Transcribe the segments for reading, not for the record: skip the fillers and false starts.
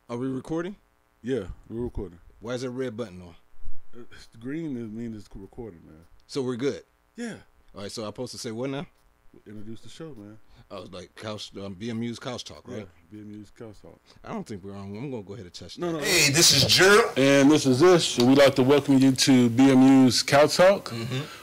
Are we recording? Yeah, we're recording. Why is there a red button on? It's green means it's recording, man. So we're good. Yeah. All right. So I'm supposed to say what now? Introduce the show, man. I was like couch, Beamuse couch talk, right? Yeah, Beamuse Couch Talk. I don't think we're on. I'm gonna go ahead and touch that. No. Hey, this is Jerrold. And this is Ish, and we'd like to welcome you to Beamuse Couch Talk,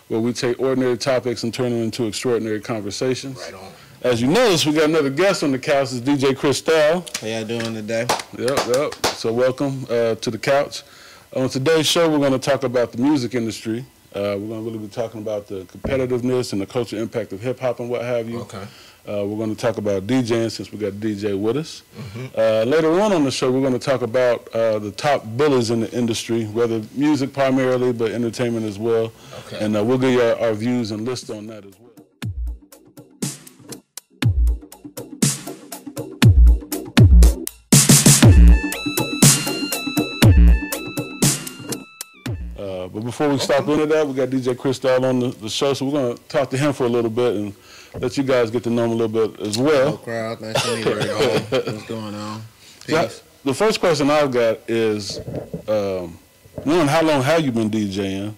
where we take ordinary topics and turn them into extraordinary conversations. Right on. As you notice, we got another guest on the couch. It's DJ Kristal. How y'all doing today? Yep. So welcome to the couch. On today's show, we're going to talk about the music industry. We're going to really be talking about the competitiveness and the cultural impact of hip-hop and what have you. Okay. We're going to talk about DJing since we got a DJ with us. Later on the show, we're going to talk about the top bullies in the industry, whether music primarily, but entertainment as well. Okay. And we'll give you our views and list on that as well. But before we stop into that, we got DJ Kristal on the show, so we're going to talk to him for a little bit and let you guys get to know him a little bit as well. Hello, crowd. Nice to meet you, everybody. What's going on? Peace. The first question I've got is, one, how long have you been DJing,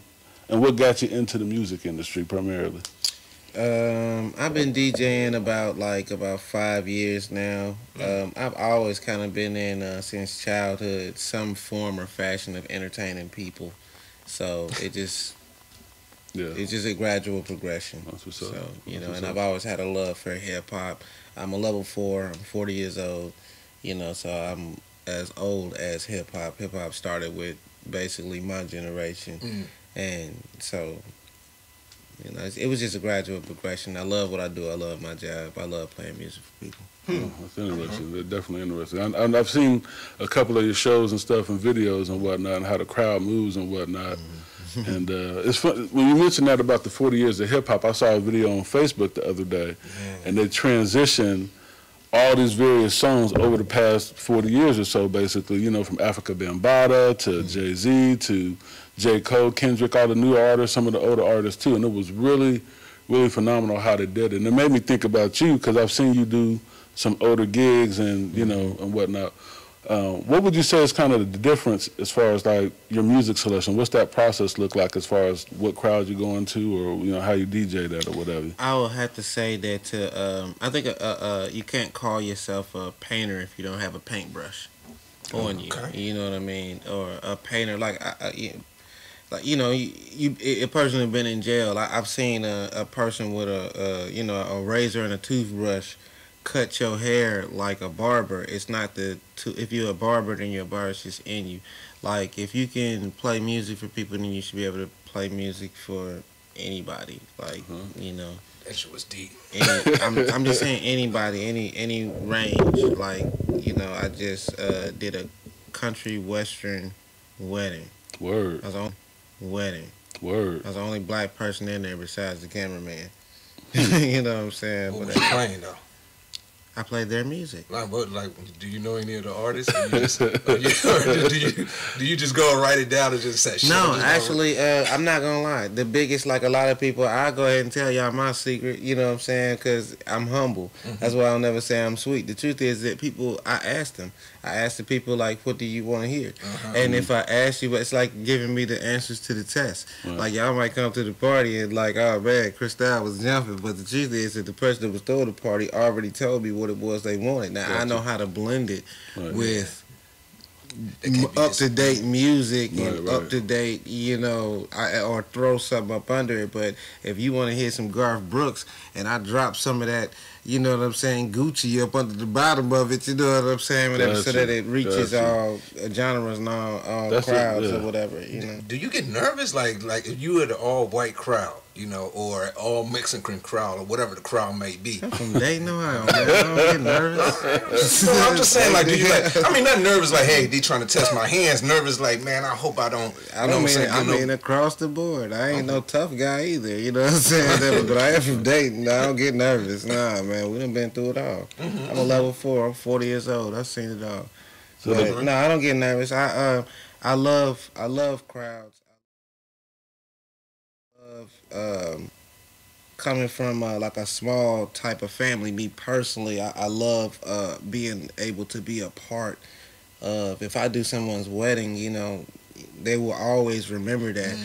and what got you into the music industry primarily? I've been DJing about 5 years now. I've always kind of been in, since childhood, some form or fashion of entertaining people. So it's just a gradual progression. That's what's up. So, and I've always had a love for hip hop. I'm a level 4. I'm 40 years old. So I'm as old as hip hop. Hip hop started with basically my generation, and so it was just a gradual progression. I love what I do. I love my job. I love playing music for people. That's interesting. They're definitely interesting. I've seen a couple of your shows and stuff and videos and whatnot, and how the crowd moves and whatnot. And it's fun when you mentioned that about the 40 years of hip hop. I saw a video on Facebook the other day, and they transitioned all these various songs over the past 40 years or so, basically. From Africa Bambaataa to Jay-Z to J. Cole, Kendrick, all the new artists, some of the older artists too, and it was really, really phenomenal how they did it. And it made me think about you because I've seen you do some older gigs and and whatnot. What would you say is kind of the difference as far as like your music selection? What's that process look like as far as what crowd you go into, or how you DJ that or whatever? I would have to say that I think you can't call yourself a painter if you don't have a paintbrush on you. You know what I mean? Or a painter a person has been in jail. I've seen a person with a razor and a toothbrush cut your hair like a barber. It's not if you're a barber, then your barber is just in you. Like, if you can play music for people, then you should be able to play music for anybody. Like, That shit was deep. I'm just saying anybody, any range. Like, I just did a country western wedding. Word. I was on wedding. Word. I was the only black person in there besides the cameraman. You know what I'm saying? What was you playing though? I played their music. Do you know any of the artists? Or do you just go and write it down and just say shit? No, actually, I'm not gonna lie. The biggest, like a lot of people, I'll go ahead and tell y'all my secret. You know what I'm saying? Because I'm humble. That's why I'll never say I'm sweet. The truth is that I asked them. I asked the people, like, what do you want to hear? And if I ask you, it's like giving me the answers to the test. Like, y'all might come to the party and like, oh man, Kristal was jumping, but the truth is that the person that was throwing the party already told me what it was they wanted. Now, I know how to blend it with up-to-date music and up-to-date, or throw something up under it. But if you want to hear some Garth Brooks and I drop some of that, you know what I'm saying, Gucci up under the bottom of it, you know what I'm saying, whatever, so that it reaches all genres and all crowds or whatever, Do you get nervous, like if you were the all-white crowd, or all Mexican crowd, or whatever the crowd may be? I'm from Dayton, Ohio, man. I don't get nervous. No, I'm just saying, do you not nervous, like, hey, they trying to test my hands. Nervous, like, man, I hope I don't. I mean across the board. I ain't no tough guy either. You know what I'm saying? But I am from Dayton. I don't get nervous. Nah, man, we done been through it all. I'm a level 4. I'm 40 years old. I've seen it all. But no, I don't get nervous. I love crowds. I love coming from like a small type of family. Me personally, I love being able to be a part of if I do someone's wedding, they will always remember that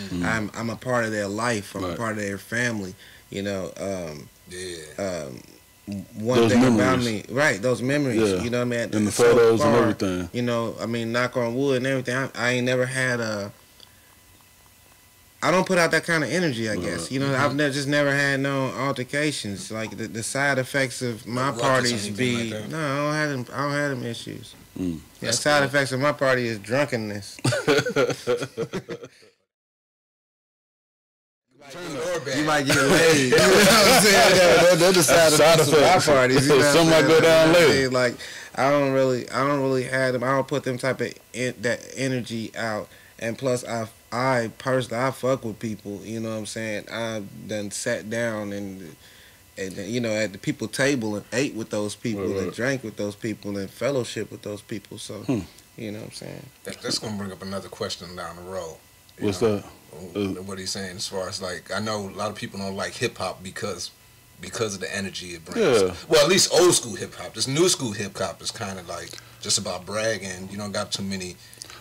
I'm a part of their life. I'm a part of their family. One those thing memories. about me, right? Those memories. Yeah. You know what I mean? And the photos and everything. I mean, knock on wood and everything. I ain't never had I don't put out that kind of energy, I guess. I've just never had no altercations. Like the side effects of my parties be like no, I don't have them issues. The That's side cool. effects of my party is drunkenness. You might get laid. You know what I'm saying? They're the side effects of my parties. You know Some might go down later. Like I don't really have them. I don't put them type of that energy out. And plus, I personally, I fuck with people. You know what I'm saying? I've done sat down and at the people table and ate with those people and drank with those people and fellowship with those people. So, you know what I'm saying? That's gonna bring up another question down the road. What's that? What he's saying as far as like, I know a lot of people don't like hip hop because of the energy it brings. Yeah. Well, at least old school hip hop. This new school hip hop is kind of like just about bragging. You don't got too many.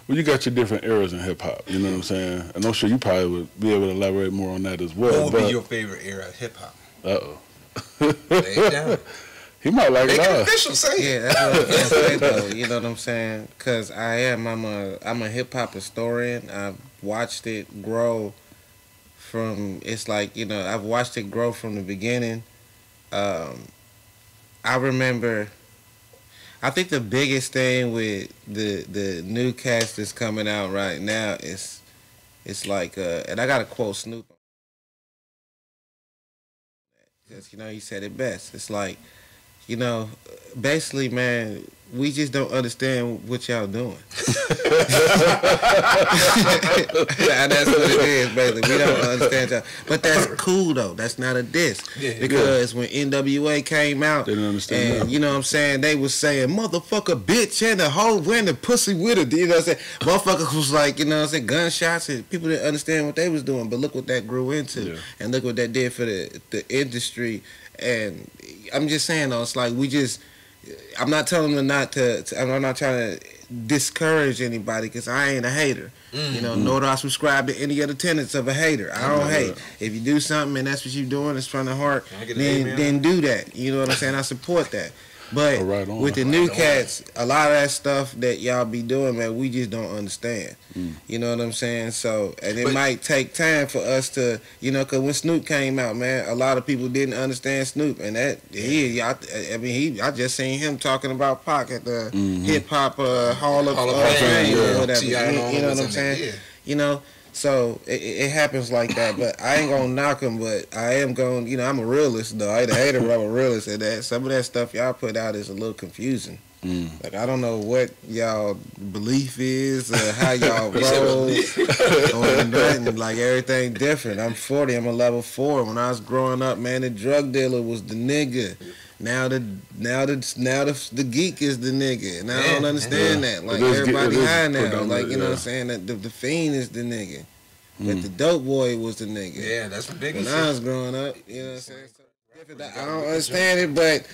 Well, you got your different eras in hip hop. You know what I'm saying? And I'm sure you probably would be able to elaborate more on that as well. What would be your favorite era of hip hop? Uh-oh. Lay it down. He might like Make it it all. official. Say it. Yeah, that's what I was gonna say though. You know what I'm saying? Cause I'm a hip hop historian. I've watched it grow from. It's like I've watched it grow from the beginning. I remember. I think the biggest thing with the new cast that's coming out right now is it's like and I gotta quote Snoop. Because he said it best. It's like basically, man, we just don't understand what y'all doing. That's what it is, basically. We don't understand y'all. But that's cool, though. That's not a diss. Because when NWA came out, They didn't understand and, you know what I'm saying, they was saying, motherfucker, bitch, and the hoe went the pussy with it. You know what I'm saying? Motherfuckers was like, gunshots, and people didn't understand what they was doing. But look what that grew into. Yeah. And look what that did for the industry. And I'm just saying, though, it's like I'm not telling them not to I'm not trying to discourage anybody because I ain't a hater. Nor do I subscribe to any of the tenets of a hater. I don't hate. If you do something and that's what you're doing, it's from the heart, then do that. You know what I'm saying? I support that. But with the new cats, a lot of that stuff that y'all be doing, man, we just don't understand. You know what I'm saying? So, and it might take time for us to, because when Snoop came out, man, a lot of people didn't understand Snoop, and I just seen him talking about Pac at the Hip Hop Hall of Fame or whatever. You know what I'm saying? So it happens like that, but I ain't gonna knock him. But I am going. I'm a realist though. I ain't a hater, but I'm a realist. And that some of that stuff y'all put out is a little confusing. Like I don't know what y'all belief is, or how y'all roll, or nothing. Like everything different. I'm 40. I'm a level 4. When I was growing up, man, the drug dealer was the nigga. Now the geek is the nigga, and I don't understand that. Like everybody high now, like you know what I'm saying. That the fiend is the nigga, but the dope boy was the nigga. Yeah, that's what Biggie when I was growing up. You know what I'm saying. I don't understand it, but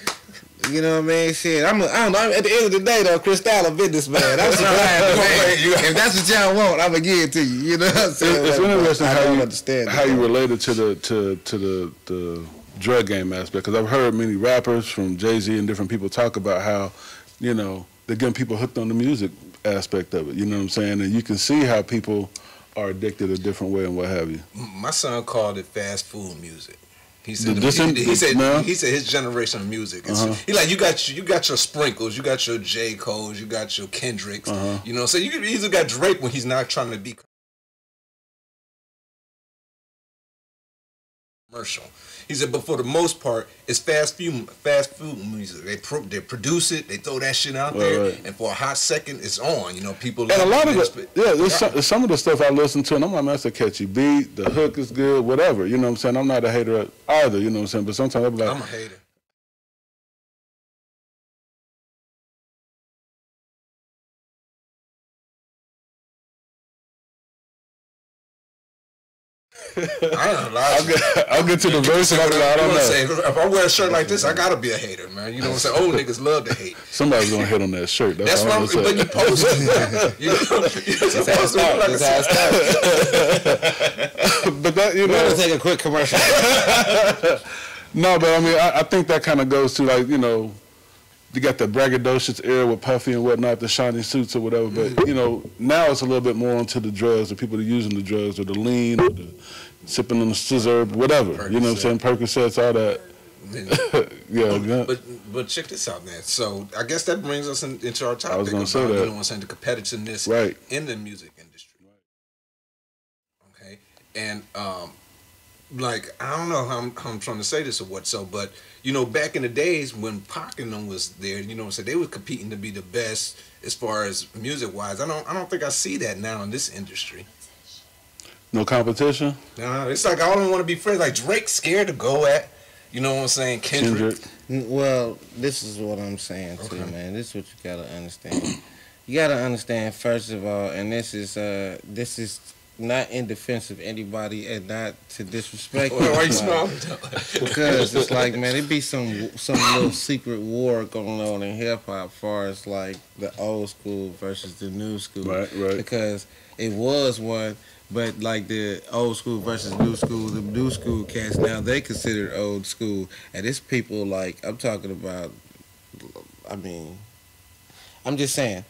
you know what I mean. Shit, I don't know. At the end of the day, though, Kristal a businessman. I'm surprised. If that's what y'all want, I'm gonna give it to you. You know what I'm saying. It's interesting how you it. related to the drug game aspect, because I've heard many rappers from Jay-Z and different people talk about how, they're getting people hooked on the music aspect of it, you know what I'm saying? And you can see how people are addicted a different way and what have you. My son called it fast food music. He said he said his generation of music. He like you got your Sprinkles, you got your J. Cole's, you got your Kendricks, so you easily got Drake when he's not trying to be commercial. He said, but for the most part, it's fast food music. They produce it, they throw that shit out there, and for a hot second, it's on. People. And a lot of there's some of the stuff I listen to, and I'm like, man, that's a catchy beat. The hook is good, whatever. You know what I'm saying? I'm not a hater either. You know what I'm saying? But sometimes I'm like, I'm a hater. I'll get to the verse. I don't know. Say, if I wear a shirt like this, I gotta be a hater, man. You know what I'm saying? Old niggas love to hate. Somebody's gonna hit on that shirt. That's what I'm saying. But you post it. You're supposed to look like But that, you know, we're gonna take a quick commercial. No, but I mean, I think that kind of goes to, like, you know, you got the braggadocious era with Puffy and whatnot, the shiny suits or whatever. But you know, now it's a little bit more onto the drugs, the people that are using the drugs, or the lean, or the sipping on the scissor, whatever. Percocet. You know what I'm saying? Percocets, all that. Yeah. But check this out, man. So I guess that brings us into our topic. I was going to say that. You know what I'm saying? The competitiveness in the music industry. Okay, and like, I don't know how I'm trying to say this or what, so, but, you know, back in the days when Pac and them was there, you know what I'm saying, they were competing to be the best as far as music-wise. I don't think I see that now in this industry. No competition? Nah, it's like I don't want to be friends. Like, Drake's scared to go at, you know what I'm saying, Kendrick. Well, this is what I'm saying too, man. This is what you gotta understand. You gotta understand, first of all, and this is not in defense of anybody and not to disrespect Why you smiling? because it's like, man, it be some little secret war going on in hip hop as far as like the old school versus the new school. Right. Because it was one, but like the old school versus new school, the new school cats now they considered old school, and it's people like I'm talking about. I mean, I'm just saying,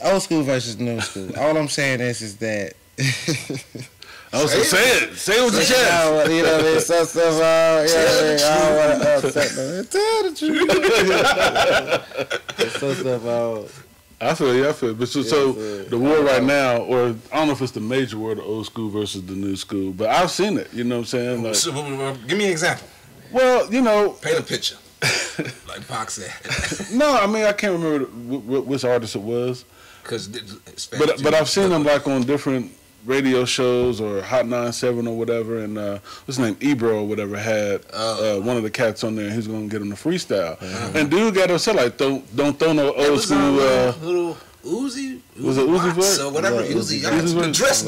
old school versus new school. All I'm saying is that. I was say it. Say it with the chest. You know what I mean? Some stuff, I don't want to upset them. Tell the truth. Some stuff, I feel you. But so the war right now, or I don't know if it's the major war, the old school versus the new school, but I've seen it. You know what I'm saying? Like, So, give me an example. Well, you know, paint a picture. Like Pac said. No, I mean, I can't remember which artist it was. But I've seen them like on different radio shows or Hot 97 or whatever, and what's his name, Ebro or whatever, had one of the cats on there, and he's gonna get him the freestyle. And dude got upset like, don't throw no old school. Little Uzi. Was it Uzi Vert? So whatever Uzi. The dress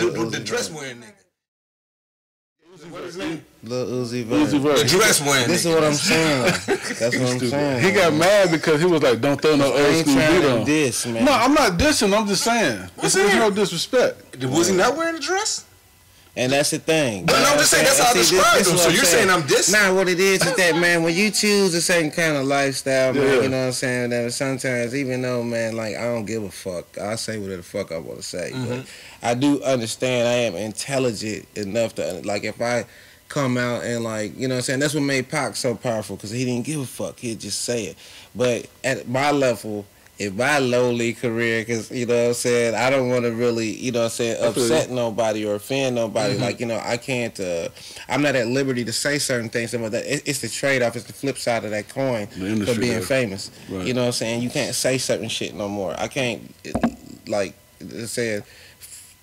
wearing nigga. What is his name? Lil Uzi Vert. The dress wearing. This is what I'm saying. That's what I'm saying. He got mad because he was like, don't throw no old school beat on. Diss, man. No, I'm not dissing. I'm just saying. There's no disrespect. Was he not wearing a dress? And that's the thing. But I'm just saying, that's how I described him. So you're saying I'm dissing? Nah, what it is that, man, when you choose a certain kind of lifestyle, man, you know what I'm saying, that sometimes, even though, man, like, I don't give a fuck, I say whatever the fuck I want to say. But I do understand I am intelligent enough to, like, if I come out and, like, you know what I'm saying, that's what made Pac so powerful, because he didn't give a fuck. He'd just say it. But at my level, in my lowly career, because, you know what I'm saying, I don't want to really, you know what I'm saying, upset nobody or offend nobody. Like, you know, I can't, I'm not at liberty to say certain things. Some of that, it's the trade-off, it's the flip side of that coin for being famous. Right. You know what I'm saying? You can't say certain shit no more. I can't, like, say,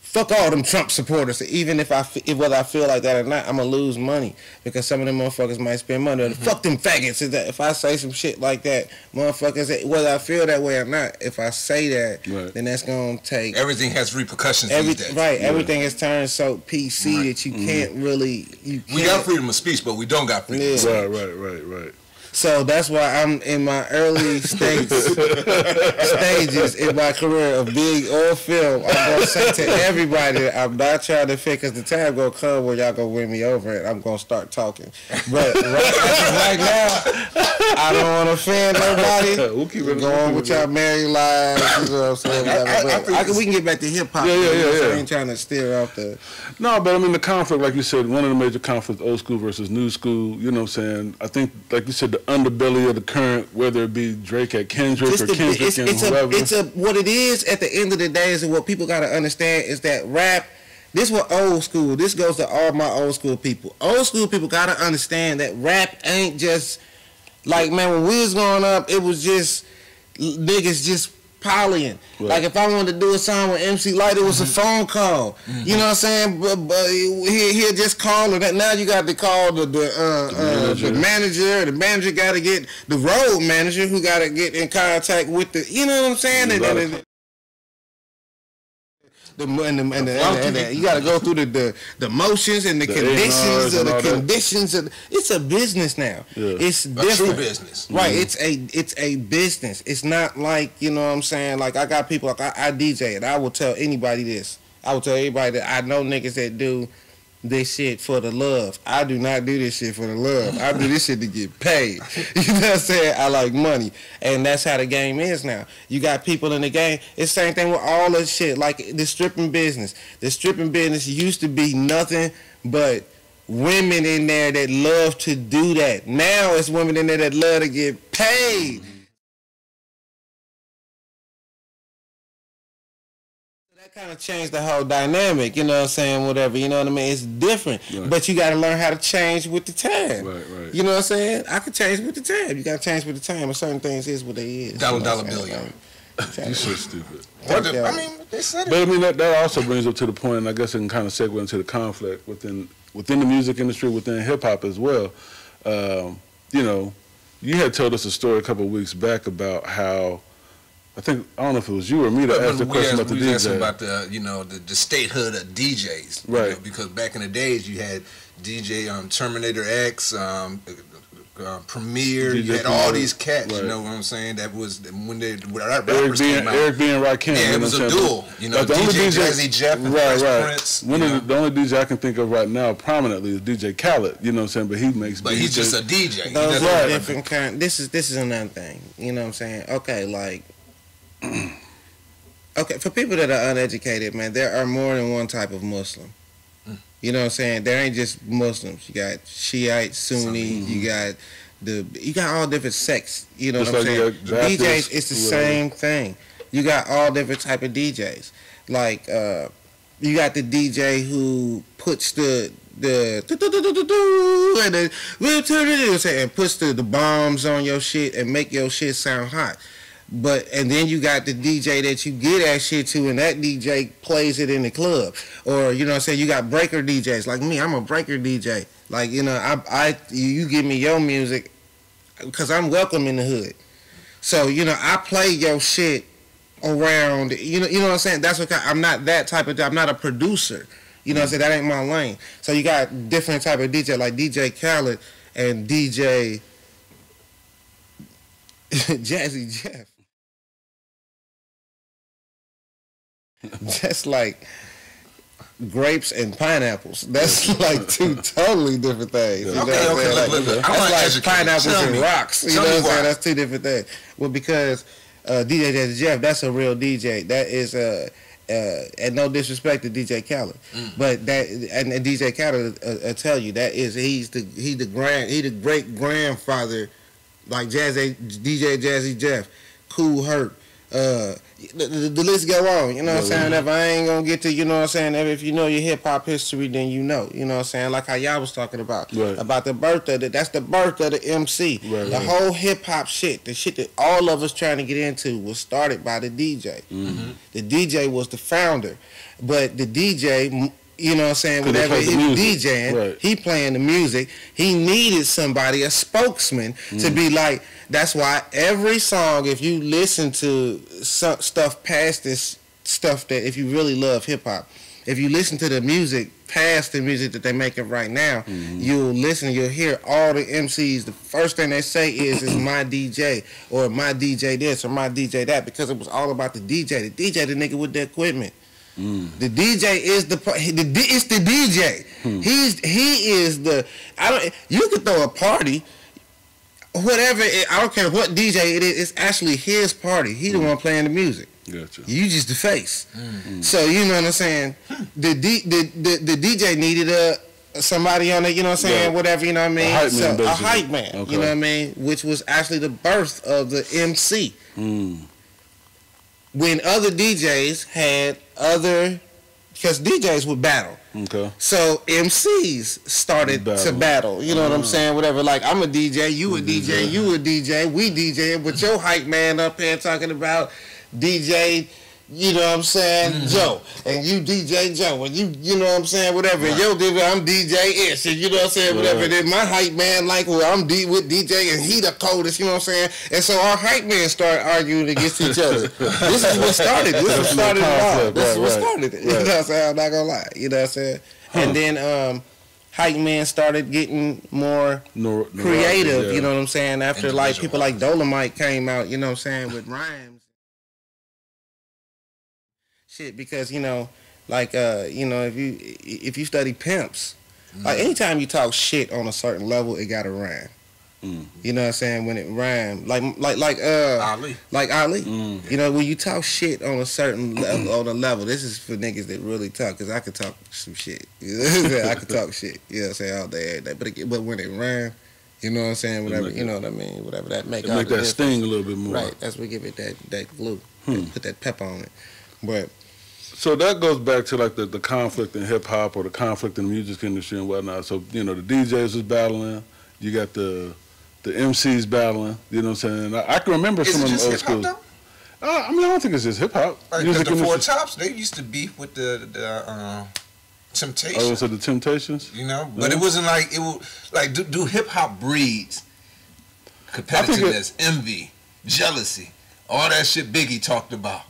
fuck all them Trump supporters. Even if whether I feel like that or not, I'm gonna lose money because some of them motherfuckers might spend money. Fuck them faggots. If I say some shit like that, motherfuckers, whether I feel that way or not, if I say that, then that's gonna take. Everything has repercussions these days. Right. Everything has turned so PC that you can't really. We got freedom of speech, but we don't got freedom of speech. Right. So that's why I'm in my early stages in my career of being on film. I'm going to say to everybody that I'm not trying to fit, because the time going to come where y'all going to win me over and I'm going to start talking. But right now, I don't want to offend nobody. We'll keep it going with y'all married lives. You know what I'm saying? We can get back to hip-hop. Yeah. I ain't trying to steer off the... No, but I mean, the conflict, like you said, one of the major conflicts, old school versus new school, you know what I'm saying? I think, like you said, the underbelly of the current, whether it be Drake at Kendrick or Kendrick and whoever. What it is at the end of the day is what people got to understand is that rap, this was old school. This goes to all my old school people. Old school people got to understand that rap ain't just, like, man, when we was growing up, it was just niggas just polying. Right. Like if I wanted to do a song with MC Light, it was a phone call. You know what I'm saying? But he'll just call it. Now you got to call the manager. The manager got to get the road manager who got to get in contact with the. You know what I'm saying? You got to go through the motions and the conditions of the conditions. It's a business now. Yeah. It's different. A true business. Right. It's a business. It's not like, you know what I'm saying? Like I got people, like I DJ and I will tell anybody this. I will tell everybody that I know niggas that do this shit for the love. I do not do this shit for the love. I do this shit to get paid. You know what I'm saying? I like money. And that's how the game is now. You got people in the game. It's the same thing with all this shit. Like the stripping business. The stripping business used to be nothing but women in there that love to do that. Now it's women in there that love to get paid. Kind of changed the whole dynamic, you know what I'm saying, whatever, you know what I mean? It's different, right. But you got to learn how to change with the time. Right. You know what I'm saying? I can change with the time. You got to change with the time, and certain things is what they is. Dollar bill, y'all. You're so stupid. I mean, they said it. But I mean, that also brings up to the point, and I guess it can kind of segue into the conflict within the music industry, within hip-hop as well. You know, you had told us a story a couple of weeks back about how, I don't know if it was you or me that asked the question about the DJ. We asked about the statehood of DJs, right? You know, because back in the days you had DJ Terminator X, Premier, you had all these cats. Right. You know what I'm saying? That was when rappers came out. Eric B and Rakim. Yeah, it was a duel. You know, DJ Jazzy Jeff and Fresh Prince. The only DJ I can think of right now prominently is DJ Khaled. You know what I'm saying? But he makes. But he's just a DJ. Those are different kind. This is another thing. You know what I'm saying? Okay, like. Okay, for people that are uneducated, man, there are more than one type of Muslim. You know what I'm saying? There ain't just Muslims. You got Shiite, Sunni, you got all different sects. You know what I'm saying? DJs, it's the same thing. You got all different type of DJs. Like you got the DJ who puts and puts the bombs on your shit and make your shit sound hot. And then you got the DJ that you get that shit to, and that DJ plays it in the club. Or, you know what I'm saying, you got breaker DJs. Like me, I'm a breaker DJ. Like, you know, you give me your music because I'm welcome in the hood. So, you know, I play your shit around, you know what I'm saying? That's what I'm not that type of, I'm not a producer. You know what I'm saying? That ain't my lane. So you got different type of DJ, like DJ Khaled and DJ Jazzy Jeff. That's like grapes and pineapples. That's like two totally different things. You know what I'm saying? That's like pineapples and rocks. You know what I'm saying? That's two different things. Well, because DJ Jazzy Jeff, that's a real DJ. That is and no disrespect to DJ Khaled, but that and DJ Khaled tell you that is he's the great grandfather, like DJ Jazzy Jeff, Cool Herc. The list go on, you know what I'm saying? If I ain't gonna get to, you know what I'm saying, if you know your hip-hop history, then you know what I'm saying? Like how y'all was talking about the birth of that's the birth of the MC. The whole hip-hop shit, the shit that all of us trying to get into was started by the DJ. The DJ was the founder, but the DJ, you know what I'm saying, whenever he was DJing, he playing the music, he needed somebody, a spokesman, to be like, that's why every song, if you listen to stuff past this stuff, that if you really love hip-hop, if you listen to the music past the music that they're making right now, you'll hear all the MCs, the first thing they say is my DJ, or my DJ this, or my DJ that, because it was all about the DJ. The DJ, the nigga with the equipment. The DJ is it's the DJ. He is the. You could throw a party, whatever. I don't care what DJ it is. It's actually his party. He the one playing the music. Gotcha. You just the face. So you know what I'm saying. The DJ needed somebody on it. You know what I'm saying. Whatever, you know what I mean. A hype man. Okay. You know what I mean. Which was actually the birth of the MC. When other DJs had because DJs would battle. Okay. So MCs started to battle. You know what I'm saying? Whatever. Like, I'm a DJ, you a DJ, you a DJ, we DJing with your hype man up here talking about DJ you know what I'm saying, Joe, and you DJ Joe, and you know what I'm saying, whatever. Right. And yo, I'm DJ Ish, and you know what I'm saying, whatever. And then my hype man, like, well, I'm with DJ, and he the coldest, you know what I'm saying. And so our hype men start arguing against each other. This is what started. This is what started it all. This is what started it. You know what I'm saying? I'm not gonna lie. You know what I'm saying. And then hype men started getting more creative. You know what I'm saying. After like people like Dolomite came out, you know what I'm saying, with rhymes. Shit, because you know, like you know, if you study pimps, like anytime you talk shit on a certain level, it got to rhyme. You know what I'm saying? When it rhyme, like Ali, you know, when you talk shit on a certain level, this is for niggas that really talk, because I could talk some shit. You know what I'm saying? I could talk shit. You know what I'm saying, all day, every day. But when it rhyme, you know what I'm saying? Whatever, you know what I mean? Whatever that make that sting a little bit more. Right. That's what give it that glue. Put that pep on it. But so that goes back to like the conflict in hip hop or the conflict in the music industry and whatnot. So you know the DJs was battling. You got the MCs battling. You know what I'm saying? I can remember some of them old schools. I mean, I don't think it's just hip hop. Like the Four Tops, they used to beef with the Temptations. Oh, so the Temptations? You know, but it wasn't like it was like do hip hop breeds competitiveness, envy, jealousy, all that shit Biggie talked about.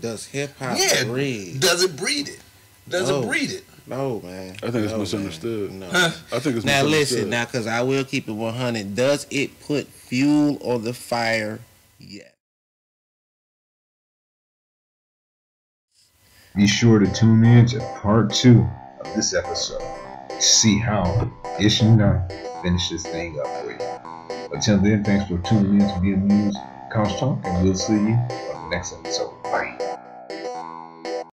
Does hip hop breed? Does it breed it? Does it breed it? No, man. I think it's misunderstood. No. I think it's now misunderstood. Listen, now because I will keep it 100. Does it put fuel on the fire? Yes. Be sure to tune in to part 2 of this episode to see how Ish and I finish this thing up for you. Until then, thanks for tuning in to Beamuse Couch Talk, and we'll see you on the next episode.